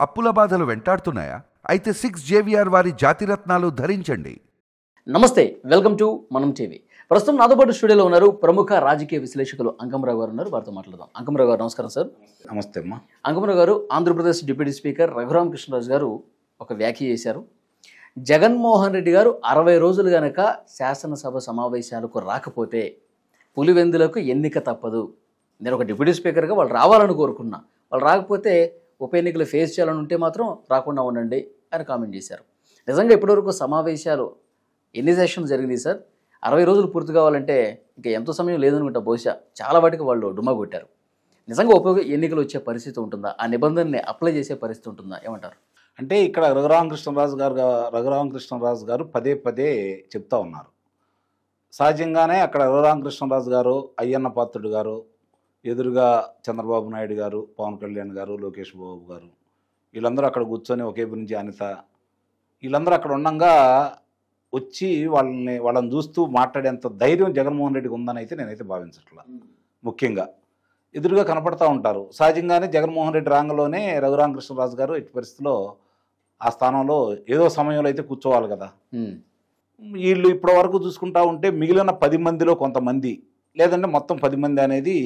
అప్పుల బాధలు వెంటాడుతున్నాయా? అయితే 6JVR వారి జాతిరత్నాలు ధరించండి. నమస్తే, వెల్కమ్ టు మనం టీవీ. ప్రస్తుతం నాతో పాటు స్టూడియోలో ఉన్నారు ప్రముఖ రాజకీయ విశ్లేషకులు అంకమరావు గారు ఉన్నారు. వారితో మాట్లాడదాం. అంకమరావు గారు నమస్కారం సార్. నమస్తే అమ్మా. అంకమరావు గారు, ఆంధ్రప్రదేశ్ డిప్యూటీ స్పీకర్ రఘురామకృష్ణరాజు గారు ఒక వ్యాఖ్య చేశారు. జగన్మోహన్ రెడ్డి గారు 60 రోజులు గనక శాసనసభ సమావేశాలకు రాకపోతే పులివెందులకు ఎన్నిక తప్పదు. నేను ఒక డిప్యూటీ స్పీకర్గా వాళ్ళు రావాలని కోరుకున్నా, వాళ్ళు రాకపోతే ఉప ఎన్నికలు ఫేస్ చేయాలని ఉంటే మాత్రం రాకుండా ఉండండి అని కామెంట్ చేశారు. నిజంగా ఇప్పటివరకు సమావేశాలు ఎన్ని సెషన్స్ జరిగింది సార్? 60 రోజులు పూర్తి కావాలంటే ఇంకా ఎంతో సమయం లేదనుకుంటా. బహుశా చాలా వాటికి వాళ్ళు డుమ్మా కొట్టారు. నిజంగా ఉప ఎన్నికలు వచ్చే పరిస్థితి ఉంటుందా? ఆ నిబంధనని అప్లై చేసే పరిస్థితి ఉంటుందా? ఏమంటారు? అంటే ఇక్కడ రఘురామకృష్ణరాజు గారు పదే పదే చెప్తా ఉన్నారు. సహజంగానే అక్కడ రఘురామకృష్ణరాజు గారు, అయ్యన్న పాత్రుడు గారు, ఎదురుగా చంద్రబాబు నాయుడు గారు, పవన్ కళ్యాణ్ గారు, లోకేష్ బాబు గారు, వీళ్ళందరూ అక్కడ కూర్చొని ఒకే గురించి అనిత, వీళ్ళందరూ అక్కడ ఉండగా వచ్చి వాళ్ళని చూస్తూ మాట్లాడేంత ధైర్యం జగన్మోహన్ రెడ్డికి ఉందని అయితే నేనైతే భావించట్లా. ముఖ్యంగా ఎదురుగా కనపడతా ఉంటారు. సహజంగానే జగన్మోహన్ రెడ్డి రాంగలోనే రఘురామకృష్ణరాజు గారు ఎట్టి పరిస్థితిలో ఆ స్థానంలో ఏదో సమయంలో అయితే కూర్చోవాలి కదా. వీళ్ళు ఇప్పటి వరకు చూసుకుంటా ఉంటే మిగిలిన 10 మందిలో కొంతమంది, లేదంటే మొత్తం 10 మంది అనేది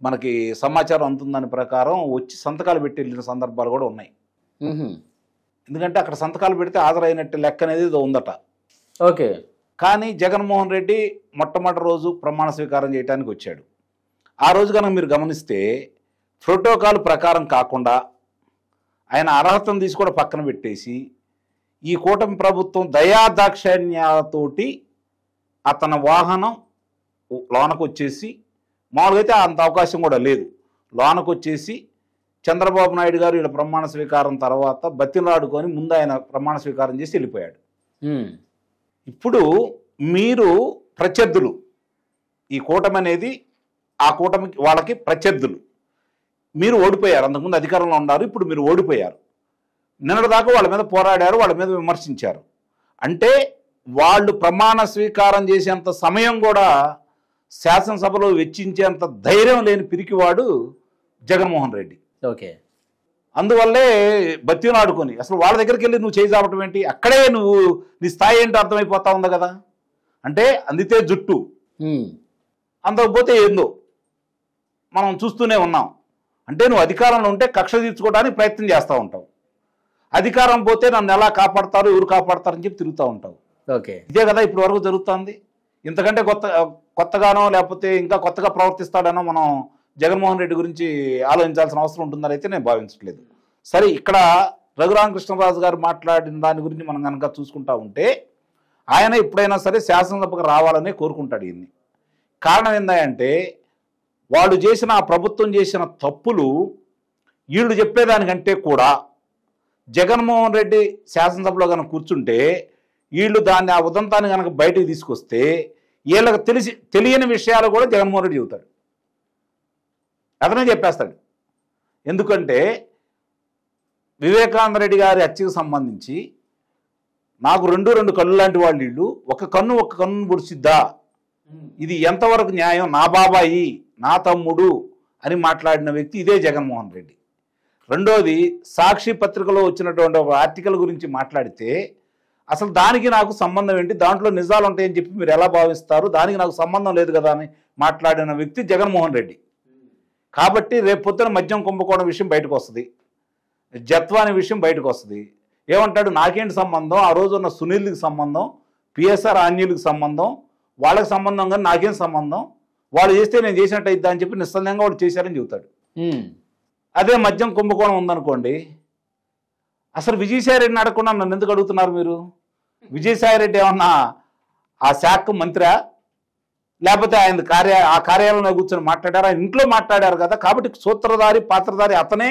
మనకి సమాచారం అందుతుందని ప్రకారం వచ్చి సంతకాలు పెట్టి వెళ్ళిన సందర్భాలు కూడా ఉన్నాయి. ఎందుకంటే అక్కడ సంతకాలు పెడితే హాజరైనట్టు లెక్క అనేది ఉందట. ఓకే. కానీ జగన్మోహన్ రెడ్డి మొట్టమొదటి రోజు ప్రమాణ స్వీకారం చేయడానికి వచ్చాడు. ఆ రోజు కనుక మీరు గమనిస్తే ప్రోటోకాల్ ప్రకారం కాకుండా ఆయన అర్హతను తీసి కూడా పక్కన పెట్టేసి ఈ కూటమి ప్రభుత్వం దయాదాక్షిణ్యాలతోటి అతని వాహనం లోనకు వచ్చేసి, మామూలుగా అయితే అంత అవకాశం కూడా లేదు, లోనకు వచ్చేసి చంద్రబాబు నాయుడు గారు వీళ్ళ ప్రమాణ స్వీకారం తర్వాత బతిలాడుకొని ముందు ఆయన ప్రమాణ స్వీకారం చేసి వెళ్ళిపోయాడు. ఇప్పుడు మీరు ప్రత్యర్థులు, ఈ కూటమి అనేది ఆ కూటమికి వాళ్ళకి ప్రత్యర్థులు, మీరు ఓడిపోయారు. అంతకుముందు అధికారంలో ఉన్నారు, ఇప్పుడు మీరు ఓడిపోయారు. నిన్నటిదాకా వాళ్ళ మీద పోరాడారు, వాళ్ళ మీద విమర్శించారు. అంటే వాళ్ళు ప్రమాణ స్వీకారం చేసేంత సమయం కూడా శాసనసభలో వెచ్చించేంత ధైర్యం లేని పిరికివాడు జగన్మోహన్ రెడ్డి. ఓకే. అందువల్లే బత్తిని ఆడుకొని అసలు వాళ్ళ దగ్గరికి వెళ్ళి నువ్వు చేయి చాపటం ఏంటి? అక్కడే నువ్వు నీ స్థాయి ఏంటో అర్థమైపోతా ఉంది కదా. అంటే అందితే జుట్టు, అందకపోతే ఏందో మనం చూస్తూనే ఉన్నాం. అంటే నువ్వు అధికారంలో ఉంటే కక్ష తీర్చుకోవడానికి ప్రయత్నం చేస్తూ ఉంటావు, అధికారం పోతే నన్ను ఎలా కాపాడతారు, ఎవరు కాపాడతారని చెప్పి తిరుగుతూ ఉంటావు. ఓకే. ఇదే కదా ఇప్పుడు వరకు జరుగుతుంది. ఇంతకంటే కొత్తగానో లేకపోతే ఇంకా కొత్తగా ప్రవర్తిస్తాడనో మనం జగన్మోహన్ రెడ్డి గురించి ఆలోచించాల్సిన అవసరం ఉంటుందని అయితే నేను భావించట్లేదు. సరే, ఇక్కడ రఘురామకృష్ణరాజు గారు మాట్లాడిన దాని గురించి మనం కనుక చూసుకుంటా ఉంటే ఆయన ఎప్పుడైనా సరే శాసనసభకు రావాలనే కోరుకుంటాడు. ఈయన్ని కారణం ఏందంటే వాళ్ళు చేసిన, ఆ ప్రభుత్వం చేసిన తప్పులు వీళ్ళు చెప్పేదానికంటే కూడా జగన్మోహన్ రెడ్డి శాసనసభలో కనుక కూర్చుంటే వీళ్ళు దాన్ని, ఆ ఉదంతాన్ని కనుక బయటకు తీసుకొస్తే వీళ్ళకి తెలియని విషయాలు కూడా జగన్మోహన్ రెడ్డి చెబుతాడు, అతనే చెప్పేస్తాడు. ఎందుకంటే వివేకానంద రెడ్డి గారి హత్యకు సంబంధించి నాకు రెండు కళ్ళు లాంటి వాళ్ళు వీళ్ళు, ఒక కన్ను పొడిచిద్దా, ఇది ఎంతవరకు న్యాయం, నా బాబాయి నా తమ్ముడు అని మాట్లాడిన వ్యక్తి ఇదే జగన్మోహన్ రెడ్డి. రెండోది, సాక్షి పత్రికలో వచ్చినటువంటి ఒక ఆర్టికల్ గురించి మాట్లాడితే అసలు దానికి నాకు సంబంధం ఏంటి, దాంట్లో నిజాలు ఉంటాయని చెప్పి మీరు ఎలా భావిస్తారు, దానికి నాకు సంబంధం లేదు కదా అని మాట్లాడిన వ్యక్తి జగన్మోహన్ రెడ్డి. కాబట్టి రేపు పొద్దున మద్యం కుంభకోణం విషయం బయటకు వస్తుంది, జత్వా అనే విషయం బయటకు వస్తుంది. ఏమంటాడు, నాకేంటి సంబంధం, ఆ రోజు ఉన్న సునీల్కి సంబంధం, పిఎస్ఆర్ ఆంజనేయులకు సంబంధం, వాళ్ళకి సంబంధం కానీ నాకేం సంబంధం, వాళ్ళు చేస్తే నేను చేసినట్టు అయిద్దా అని చెప్పి నిస్సందేహంగా వాళ్ళు చేశారని చెబుతాడు. అదే మద్యం కుంభకోణం ఉందనుకోండి, అసలు విజయసాయిరెడ్డిని అడగకుండా నన్ను ఎందుకు అడుగుతున్నారు మీరు? విజయసాయిరెడ్డి ఏమన్నా ఆ శాఖ మంత్రా, లేకపోతే ఆయన ఆ కార్యాలయంలో కూర్చొని మాట్లాడారా? ఇంట్లో మాట్లాడారు కదా. కాబట్టి సూత్రధారి పాత్రధారి అతనే.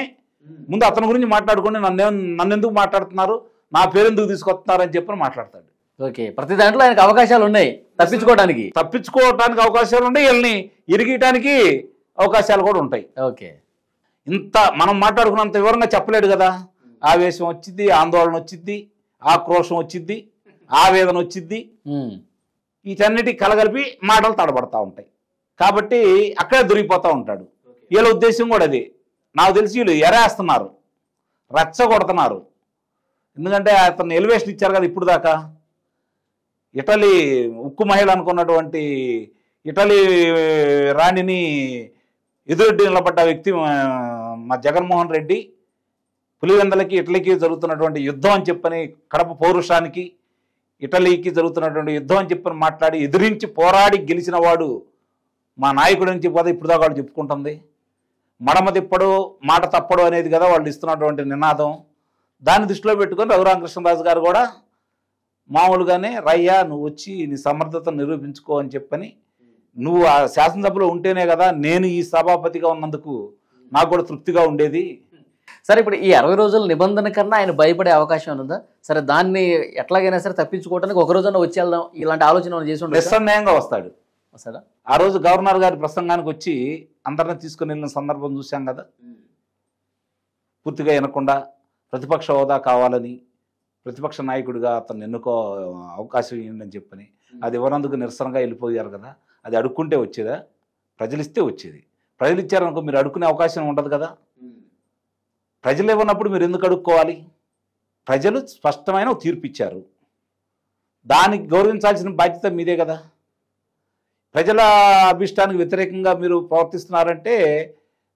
ముందు అతని గురించి మాట్లాడుకోండి, నన్ను ఎందుకు మాట్లాడుతున్నారు, నా పేరు ఎందుకు తీసుకొస్తున్నారు అని చెప్పి మాట్లాడతాడు. ఓకే. ప్రతి దాంట్లో ఆయనకు అవకాశాలు ఉన్నాయి, తప్పించుకోవడానికి అవకాశాలు ఉన్నాయి, వీళ్ళని ఇరిగీయటానికి అవకాశాలు కూడా ఉంటాయి. ఓకే. ఇంత మనం మాట్లాడుకున్నంత వివరంగా చెప్పలేడు కదా. ఆవేశం వచ్చింది, ఆందోళన వచ్చింది, ఆక్రోషం వచ్చింది, ఆవేదన వచ్చింది, వీటన్నిటి కలగలిపి మాటలు తడబడతా ఉంటాయి. కాబట్టి అక్కడే దొరికిపోతూ ఉంటాడు. వీళ్ళ ఉద్దేశం కూడా అది. నాకు తెలిసి వీళ్ళు ఎరేస్తున్నారు, రెచ్చగొడుతున్నారు. ఎందుకంటే అతను ఎలివేషన్ ఇచ్చారు కదా ఇప్పుడు దాకా. ఇటలీ ఉక్కు మహిళ అనుకున్నటువంటి ఇటలీ రాణిని ఎదురెడ్డి నిలబడ్డ వ్యక్తి మా జగన్మోహన్ రెడ్డి పులివెందలకి ఇటలీకి జరుగుతున్నటువంటి యుద్ధం అని చెప్పని, కడప పౌరుషానికి ఇటలీకి జరుగుతున్నటువంటి యుద్ధం అని చెప్పని మాట్లాడి ఎదిరించి పోరాడి గెలిచిన వాడు మా నాయకుడు అని చెప్పి ఇప్పుడు దాకా వాళ్ళు చెప్పుకుంటుంది. మడమ తిప్పడు మాట తప్పడు అనేది కదా వాళ్ళు ఇస్తున్నటువంటి నినాదం. దాన్ని దృష్టిలో పెట్టుకొని రఘురామకృష్ణరాజు గారు కూడా మామూలుగానే రయ్యా నువ్వు వచ్చి నీ సమర్థతను నిరూపించుకో అని చెప్పని, నువ్వు ఆ శాసనసభలో ఉంటేనే కదా నేను ఈ సభాపతిగా ఉన్నందుకు నాకు కూడా తృప్తిగా ఉండేది. సరే, ఇప్పుడు ఈ 60 రోజుల నిబంధన కన్నా ఆయన భయపడే అవకాశం ఉందా? సరే, దాన్ని ఎట్లాగైనా సరే తప్పించుకోవడానికి ఒక రోజున వచ్చి వెళ్దాం ఇలాంటి ఆలోచన చేసి ఉండదు. నిస్సందేహంగా వస్తాడు. వస్తాడా? ఆ రోజు గవర్నర్ గారి ప్రసంగానికి వచ్చి అందరిని తీసుకుని వెళ్ళిన సందర్భం చూశాం కదా. పూర్తిగా వినకుండా ప్రతిపక్ష హోదా కావాలని ప్రతిపక్ష నాయకుడిగా అతను ఎన్నుకో అవకాశం ఇవ్వండి చెప్పని, అది ఇవ్వనందుకు నిరసనగా వెళ్ళిపోయారు కదా. అది అడుక్కుంటే వచ్చేదా? ప్రజలు ఇస్తే వచ్చేది. ప్రజలు ఇచ్చారనుకో మీరు అడుక్కునే అవకాశం ఉండదు కదా. ప్రజలు ఇవ్వనప్పుడు మీరు ఎందుకు అడుక్కోవాలి? ప్రజలు స్పష్టమైన తీర్పు ఇచ్చారు, దానికి గౌరవించాల్సిన బాధ్యత మీదే కదా. ప్రజల అభిష్టానికి వ్యతిరేకంగా మీరు ప్రవర్తిస్తున్నారంటే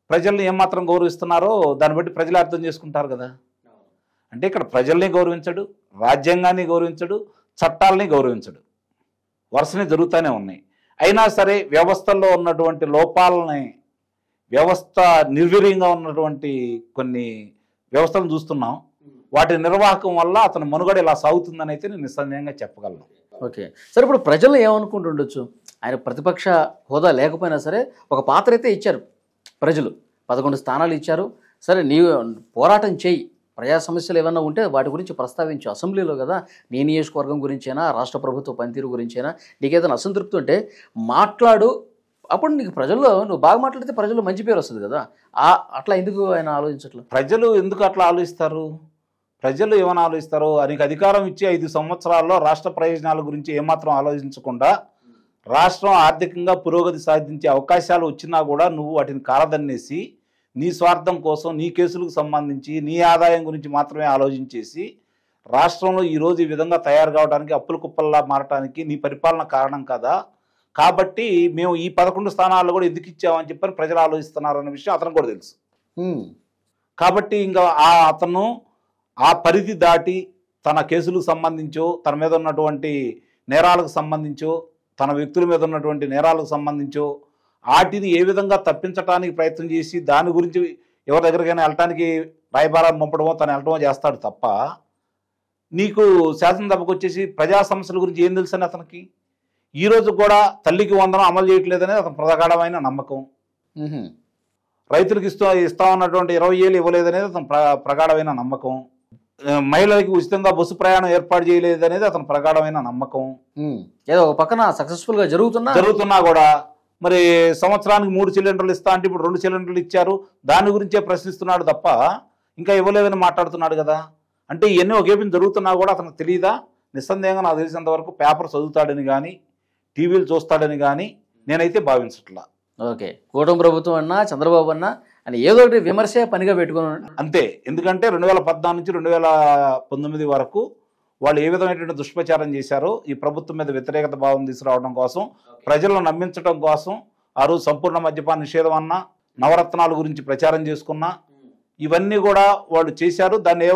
ప్రజల్ని ఏమాత్రం గౌరవిస్తున్నారో దాన్ని బట్టి ప్రజలు అర్థం చేసుకుంటారు కదా. అంటే ఇక్కడ ప్రజల్ని గౌరవించడు, రాజ్యాంగాన్ని గౌరవించడు, చట్టాలని గౌరవించడు, వరుసనే జరుగుతూనే ఉన్నాయి. అయినా సరే వ్యవస్థల్లో ఉన్నటువంటి లోపాలని, వ్యవస్థ నిర్వీర్యంగా ఉన్నటువంటి కొన్ని వ్యవస్థలను చూస్తున్నాం. వాటి నిర్వాహకం వల్ల అతని మనుగడ ఇలా సాగుతుందని అయితే నేను నిస్సందేహంగా చెప్పగలను. ఓకే, సరే, ఇప్పుడు ప్రజలు ఏమనుకుంటుండొచ్చు? ఆయన ప్రతిపక్ష హోదా లేకపోయినా సరే ఒక పాత్ర అయితే ఇచ్చారు ప్రజలు, 11 స్థానాలు ఇచ్చారు. సరే, నీవు పోరాటం చేయి, ప్రజా సమస్యలు ఏమైనా ఉంటే వాటి గురించి ప్రస్తావించు అసెంబ్లీలో కదా. నీ నియోజకవర్గం గురించైనా రాష్ట్ర ప్రభుత్వ పనితీరు గురించైనా నీకేదైనా అసంతృప్తి ఉంటే మాట్లాడు. అప్పుడు నీకు ప్రజల్లో నువ్వు బాగా మాట్లాడితే ప్రజల్లో మంచి పేరు వస్తుంది కదా. అట్లా ఎందుకు ఆయన ఆలోచించట్లేదు? ప్రజలు ఎందుకు అట్లా ఆలోచిస్తారు? ప్రజలు ఏమైనా ఆలోచిస్తారు? ఆయనకి అధికారం ఇచ్చి 5 సంవత్సరాల్లో రాష్ట్ర ప్రయోజనాల గురించి ఏమాత్రం ఆలోచించకుండా రాష్ట్రం ఆర్థికంగా పురోగతి సాధించే అవకాశాలు వచ్చినా కూడా నువ్వు వాటిని కాలదన్నేసి నీ స్వార్థం కోసం, నీ కేసులకు సంబంధించి నీ ఆదాయం గురించి మాత్రమే ఆలోచించేసి రాష్ట్రంలో ఈరోజు ఈ విధంగా తయారు కావడానికి, అప్పుల కుప్పల్లా మారటానికి నీ పరిపాలన కారణం కదా. కాబట్టి మేము ఈ 11 స్థానాల్లో కూడా ఎందుకు ఇచ్చామని చెప్పని ప్రజలు ఆలోచిస్తున్నారు అన్న విషయం అతను కూడా తెలుసు. కాబట్టి ఇంకా అతను ఆ పరిధి దాటి తన కేసులకు సంబంధించో, తన మీద ఉన్నటువంటి నేరాలకు సంబంధించో, తన వ్యక్తుల మీద ఉన్నటువంటి నేరాలకు సంబంధించో వాటిని ఏ విధంగా తప్పించడానికి ప్రయత్నం చేసి దాని గురించి ఎవరి దగ్గరికైనా వెళ్ళటానికి రాయబారం పంపడమో తను వెళ్ళటమో చేస్తాడు తప్ప, నీకు శాసనసభకు వచ్చేసి ప్రజా సమస్యల గురించి ఏం తెలుసని అతనికి ఈరోజు కూడా తల్లికి వందనం అమలు చేయట్లేదనేది అతను ప్రగాఢమైన నమ్మకం. రైతులకు ఇస్తామన్నటువంటి 20 ఏళ్ళు ఇవ్వలేదనేది అతను ప్రగాఢమైన నమ్మకం. మహిళలకి ఉచితంగా బస్సు ప్రయాణం ఏర్పాటు చేయలేదనేది అతను ప్రగాఢమైన నమ్మకం. ఏదో ఒక పక్కన సక్సెస్ఫుల్గా జరుగుతున్నా కూడా మరి సంవత్సరానికి 3 సిలిండర్లు ఇస్తా అంటే ఇప్పుడు 2 సిలిండర్లు ఇచ్చారు, దాని గురించే ప్రశ్నిస్తున్నాడు తప్ప ఇంకా ఇవ్వలేదని మాట్లాడుతున్నాడు కదా. అంటే ఇవన్నీ ఒకేపించి జరుగుతున్నా కూడా అతనికి తెలియదా? నిస్సందేహంగా నాకు తెలిసినంత వరకు పేపర్ చదువుతాడని కానీ టీవీలు చూస్తాడని కానీ నేనైతే భావించట్లా. ఓకే, కూటమి ప్రభుత్వం అన్నా చంద్రబాబు అన్నా అని ఏదో ఒకటి విమర్శే పనిగా పెట్టుకున్నాడు అంతే. ఎందుకంటే 2014 నుంచి 2019 వరకు వాళ్ళు ఏ విధమైనటువంటి దుష్ప్రచారం చేశారో ఈ ప్రభుత్వం మీద వ్యతిరేకత భావం తీసుకురావడం కోసం, ప్రజలను నమ్మించడం కోసం ఆ రోజు సంపూర్ణ మద్యపాన నిషేధం అన్నా, నవరత్నాల గురించి ప్రచారం చేసుకున్నా, ఇవన్నీ కూడా వాళ్ళు చేశారు. దాన్ని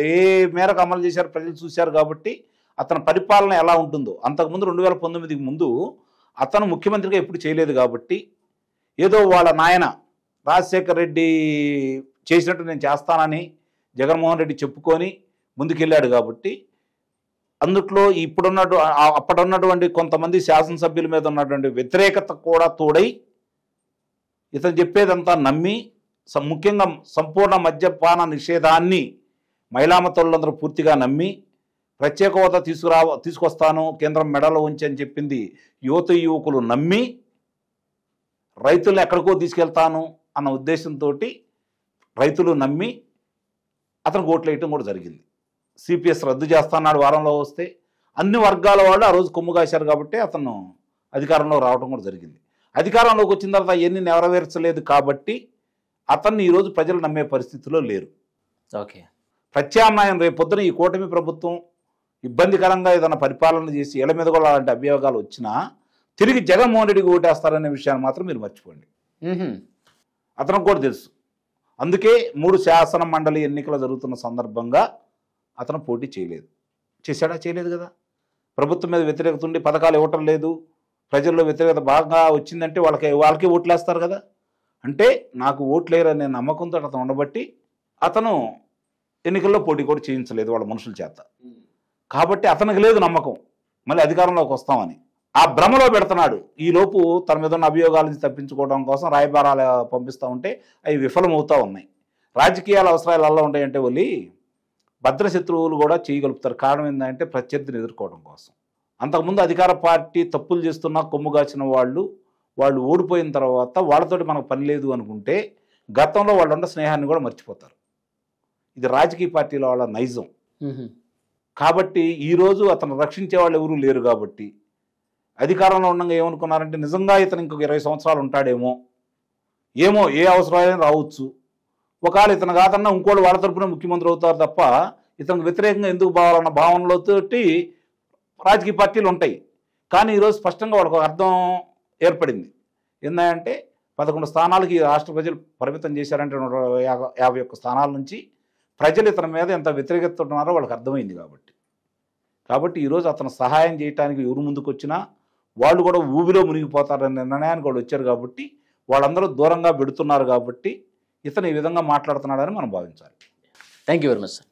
ఏ మేరకు అమలు చేశారు ప్రజలు చూశారు. కాబట్టి అతని పరిపాలన ఎలా ఉంటుందో, అంతకుముందు 2019కి ముందు అతను ముఖ్యమంత్రిగా ఎప్పుడు చేయలేదు కాబట్టి ఏదో వాళ్ళ నాయన రాజశేఖర్ రెడ్డి చేసినట్టు నేను చేస్తానని జగన్మోహన్ రెడ్డి చెప్పుకొని ముందుకెళ్ళాడు. కాబట్టి అందుట్లో అప్పుడున్నటువంటి కొంతమంది శాసనసభ్యుల మీద ఉన్నటువంటి వ్యతిరేకత కూడా తోడై ఇతను చెప్పేదంతా నమ్మి, ముఖ్యంగా సంపూర్ణ మద్యపాన నిషేధాన్ని మహిళామతులందరూ పూర్తిగా నమ్మి, ప్రత్యేక హోదా తీసుకొస్తాను కేంద్రం మెడలో ఉంచి అని చెప్పింది యువకులు నమ్మి, రైతులను ఎక్కడికో తీసుకెళ్తాను అన్న ఉద్దేశంతో రైతులు నమ్మి అతను ఓట్లు వేయటం కూడా జరిగింది. సిపిఎస్ రద్దు చేస్తాన్నాడు వారంలో వస్తే. అన్ని వర్గాల వాళ్ళు ఆ రోజు కొమ్ము కాశారు కాబట్టి అతను అధికారంలో రావడం కూడా జరిగింది. అధికారంలోకి వచ్చిన తర్వాత ఎన్ని నెరవేర్చలేదు కాబట్టి అతన్ని ఈరోజు ప్రజలు నమ్మే పరిస్థితిలో లేరు. ఓకే. ప్రత్యామ్నాయం రేపు పొద్దున ఈ కూటమి ప్రభుత్వం ఇబ్బందికరంగా ఏదైనా పరిపాలన చేసి ఇళ్ల మీద కూడా అలాంటి అభియోగాలు వచ్చినా తిరిగి జగన్మోహన్ రెడ్డికి ఓటేస్తారనే విషయాన్ని మాత్రం మీరు మర్చిపోండి. అతనికి కూడా తెలుసు. అందుకే 3 శాసన మండలి ఎన్నికలు జరుగుతున్న సందర్భంగా అతను పోటీ చేయలేదు. చేశాడా? చేయలేదు కదా. ప్రభుత్వం మీద వ్యతిరేకత ఉండి పథకాలు ఇవ్వటం లేదు, ప్రజల్లో వ్యతిరేకత బాగా వచ్చిందంటే వాళ్ళకి ఓట్లు వేస్తారు కదా. అంటే నాకు ఓట్లేరనే నమ్మకంతో అతను ఉండబట్టి అతను ఎన్నికల్లో పోటీ కూడా చేయించలేదు వాళ్ళ మనుషుల చేత. కాబట్టి అతనికి లేదు నమ్మకం మళ్ళీ అధికారంలోకి వస్తామని. ఆ భ్రమలో పెడుతున్నాడు. ఈలోపు తన మీద ఉన్న అభియోగాల నుంచి తప్పించుకోవడం కోసం రాయబారాలు పంపిస్తూ ఉంటే అవి విఫలమవుతూ ఉన్నాయి. రాజకీయాల అవసరాలు ఎలా ఉంటాయంటే వాళ్ళి భద్రశత్రువులు కూడా చేయగలుగుతారు. కారణం ఏంటంటే ప్రత్యర్థిని ఎదుర్కోవడం కోసం. అంతకుముందు అధికార పార్టీ తప్పులు చేస్తున్నా కొమ్ము కాచిన వాళ్ళు ఓడిపోయిన తర్వాత వాళ్ళతోటి మనకు పని లేదు అనుకుంటే గతంలో వాళ్ళు ఉన్న స్నేహాన్ని కూడా మర్చిపోతారు. ఇది రాజకీయ పార్టీల వాళ్ళ నైజం. కాబట్టి ఈరోజు అతను రక్షించే వాళ్ళు ఎవరూ లేరు. కాబట్టి అధికారంలో ఉండగా ఏమనుకున్నారంటే నిజంగా ఇతను ఇంకొక 20 సంవత్సరాలు ఉంటాడేమో, ఏ అవసరాలైనా రావచ్చు, ఒకవేళ ఇతను కాదన్నా ఇంకోళ్ళు వాళ్ళ తరపున ముఖ్యమంత్రి అవుతారు తప్ప ఇతనికి వ్యతిరేకంగా ఎందుకు పోవాలన్న భావనలతోటి రాజకీయ పార్టీలు ఉంటాయి. కానీ ఈరోజు స్పష్టంగా వాళ్ళకు అర్థం ఏర్పడింది. ఏంటంటే 11 స్థానాలకి రాష్ట్ర ప్రజలు పరిమితం చేశారంటే 151 స్థానాల నుంచి ప్రజలు ఇతని మీద ఎంత వ్యతిరేకత ఉన్నారో వాళ్ళకి అర్థమైంది. కాబట్టి ఈరోజు అతను సహాయం చేయడానికి ఎవరు ముందుకు వచ్చినా వాళ్ళు కూడా ఊబిలో మునిగిపోతారనే నిర్ణయానికి వాళ్ళు వచ్చారు. కాబట్టి వాళ్ళందరూ దూరంగా పెడుతున్నారు. కాబట్టి ఇతను ఈ విధంగా మాట్లాడుతున్నాడని మనం భావించాలి. Thank you very much sir.